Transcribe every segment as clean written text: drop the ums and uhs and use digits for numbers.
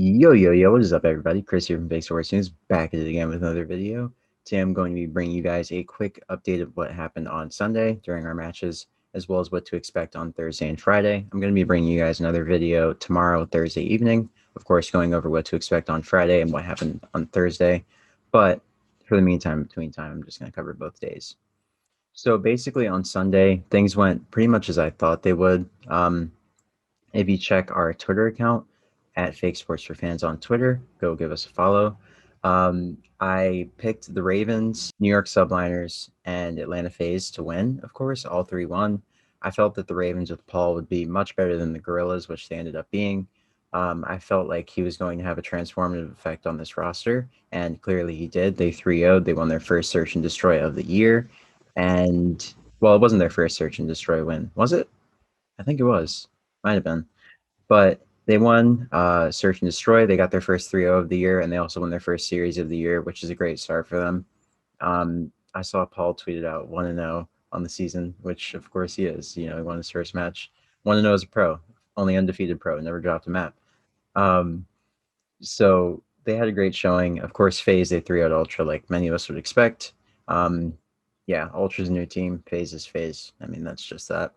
Yo, what is up, everybody? Chris here from Big Sports News, back at it again with another video. Today I'm going to be bringing you guys a quick update of what happened on Sunday during our matches, as well as what to expect on Thursday and Friday. I'm going to be bringing you guys another video tomorrow, Thursday evening, of course, going over what to expect on Friday and what happened on Thursday. But for the meantime, between time, I'm just going to cover both days. So basically on Sunday, things went pretty much as I thought they would. If you check our Twitter account at Fake Sports for Fans on Twitter, go give us a follow. I picked the Ravens, New York Subliners, and Atlanta FaZe to win, of course, all 3 won. I felt that the Ravens with Paul would be much better than the Gorillas, which they ended up being. I felt like he was going to have a transformative effect on this roster, and clearly he did. They 3-0'd. They won their first Search and Destroy of the year. And, well, it wasn't their first Search and Destroy win, was it? I think it was. Might have been. But they won Search and Destroy. They got their first 3-0 of the year, and they also won their first series of the year, which is a great start for them. I saw Paul tweeted out 1-0 on the season, which of course he is. You know, he won his first match. 1-0 as a pro, only undefeated pro, never dropped a map. So they had a great showing. Of course, FaZe, they 3-0 Ultra like many of us would expect. Yeah, Ultra's a new team. FaZe is FaZe. I mean, that's just that.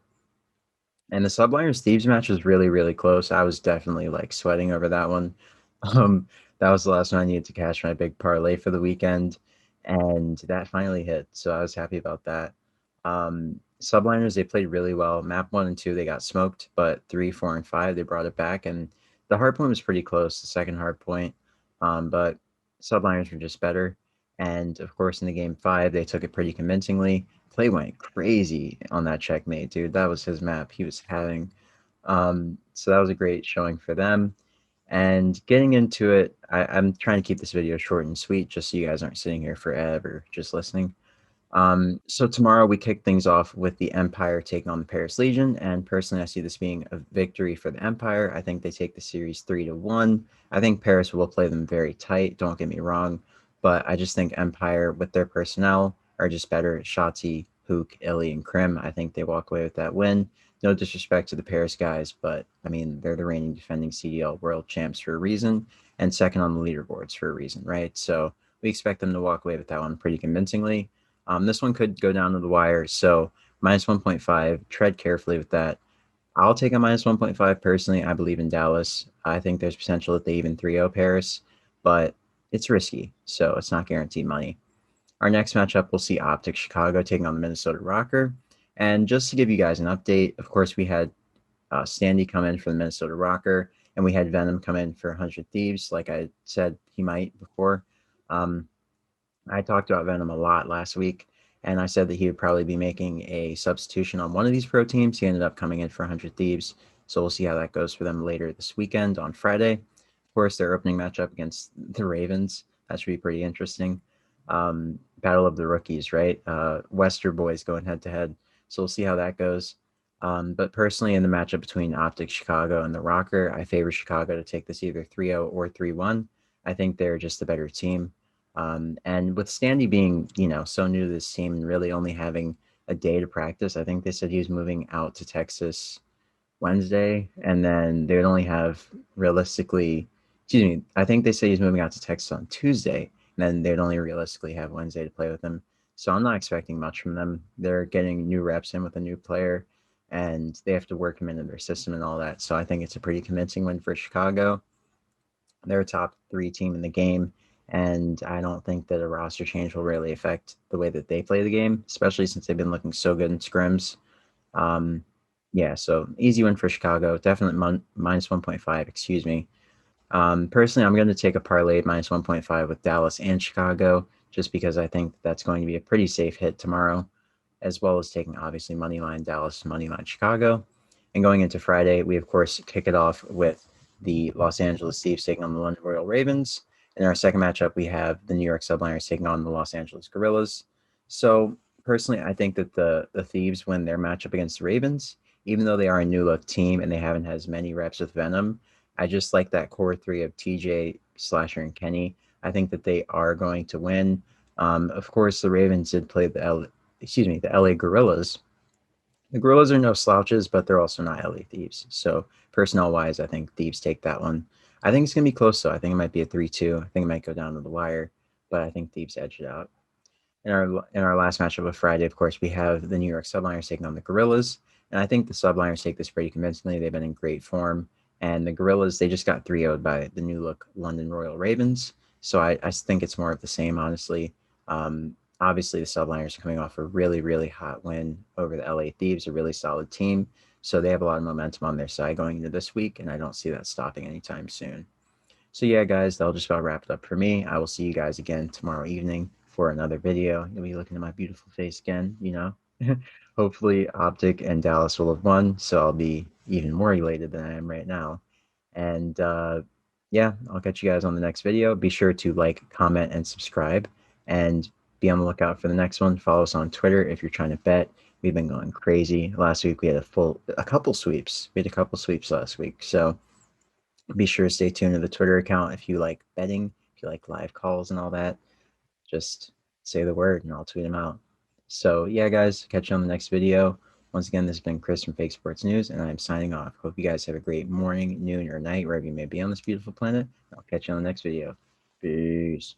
And the Subliners Thieves match was really, really close. I was definitely like sweating over that one. That was the last one I needed to cash my big parlay for the weekend, and that finally hit. So I was happy about that. Subliners, they played really well. Map 1 and 2, they got smoked, but 3, 4, and 5, they brought it back. And the hard point was pretty close, the second hard point. But Subliners were just better. And of course, in the game 5, they took it pretty convincingly. Play went crazy on that checkmate, dude. That was his map he was having. So that was a great showing for them. And getting into it, I'm trying to keep this video short and sweet just so you guys aren't sitting here forever just listening. So tomorrow we kick things off with the Empire taking on the Paris Legion, and personally I see this being a victory for the Empire. I think they take the series 3-1. I think Paris will play them very tight, don't get me wrong, but I just think Empire with their personnel are just better. Shotzi, Hook, Illy, and Krim, I think they walk away with that win. No disrespect to the Paris guys, but I mean, they're the reigning defending CDL world champs for a reason, and second on the leaderboards for a reason, right? So we expect them to walk away with that one pretty convincingly. This one could go down to the wire, so minus 1.5, tread carefully with that. I'll take a minus 1.5 personally. I believe in Dallas. I think there's potential that they even 3-0 Paris, but it's risky, so it's not guaranteed money. Our next matchup, we'll see Optic Chicago taking on the Minnesota Rokkr. And just to give you guys an update, of course, we had Standy come in for the Minnesota Rokkr, and we had Venom come in for 100 Thieves, like I said he might before. I talked about Venom a lot last week, and I said that he would probably be making a substitution on one of these pro teams. He ended up coming in for 100 Thieves, so we'll see how that goes for them later this weekend on Friday. Of course, their opening matchup against the Ravens. That should be pretty interesting. Battle of the rookies, right? Wester boys going head-to-head, so we'll see how that goes. But personally, in the matchup between Optic Chicago and the Rokkr, I favor Chicago to take this either 3-0 or 3-1. I think they're just the better team. And with Standy being, so new to this team and really only having a day to practice, I think they said he was moving out to Texas Wednesday, and then they would only have realistically, I think they say he's moving out to Texas on Tuesday, and then they'd only realistically have Wednesday to play with him. So I'm not expecting much from them. They're getting new reps in with a new player, and they have to work him into their system and all that. So I think it's a pretty convincing win for Chicago. They're a top 3 team in the game, and I don't think that a roster change will really affect the way that they play the game, especially since they've been looking so good in scrims. Yeah, so easy win for Chicago. Definitely minus 1.5, excuse me. Personally, I'm going to take a parlay minus 1.5 with Dallas and Chicago, just because I think that's going to be a pretty safe hit tomorrow, as well as taking, obviously, Moneyline Dallas, Moneyline Chicago. And going into Friday, we, of course, kick it off with the Los Angeles Thieves taking on the London Royal Ravens. In our second matchup, we have the New York Subliners taking on the Los Angeles Gorillas. So personally, I think that the Thieves win their matchup against the Ravens, even though they are a new look team and they haven't had as many reps with Venom. I just like that core 3 of TJ, Slasher, and Kenny. I think that they are going to win. Of course, the Ravens did play the LA Gorillas. The Gorillas are no slouches, but they're also not LA Thieves. So personnel-wise, I think Thieves take that one. I think it's gonna be close though. I think it might be a 3-2. I think it might go down to the wire, but I think Thieves edged it out. In our last matchup of Friday, of course, we have the New York Subliners taking on the Gorillas, and I think the Subliners take this pretty convincingly. They've been in great form, and the Gorillas, they just got 3-0'd by the new look London Royal Ravens. So I think it's more of the same, honestly. Obviously, the Subliners are coming off a really, really hot win over the LA Thieves, a really solid team. So they have a lot of momentum on their side going into this week, and I don't see that stopping anytime soon. So yeah, guys, that'll just about wrap it up for me. I will see you guys again tomorrow evening for another video. You'll be looking at my beautiful face again, you know. Hopefully Optic and Dallas will have won, so I'll be even more elated than I am right now. And yeah, I'll catch you guys on the next video. Be sure to like, comment, and subscribe, and be on the lookout for the next one. Follow us on Twitter if you're trying to bet. We've been going crazy. Last week we had a couple sweeps. We had a couple sweeps last week, so be sure to stay tuned to the Twitter account if you like betting, if you like live calls and all that. Just say the word and I'll tweet them out. So yeah, guys, catch you on the next video. Once again, this has been Chris from Fake Sports News, and I'm signing off. Hope you guys have a great morning, noon, or night, wherever you may be on this beautiful planet. I'll catch you on the next video. Peace.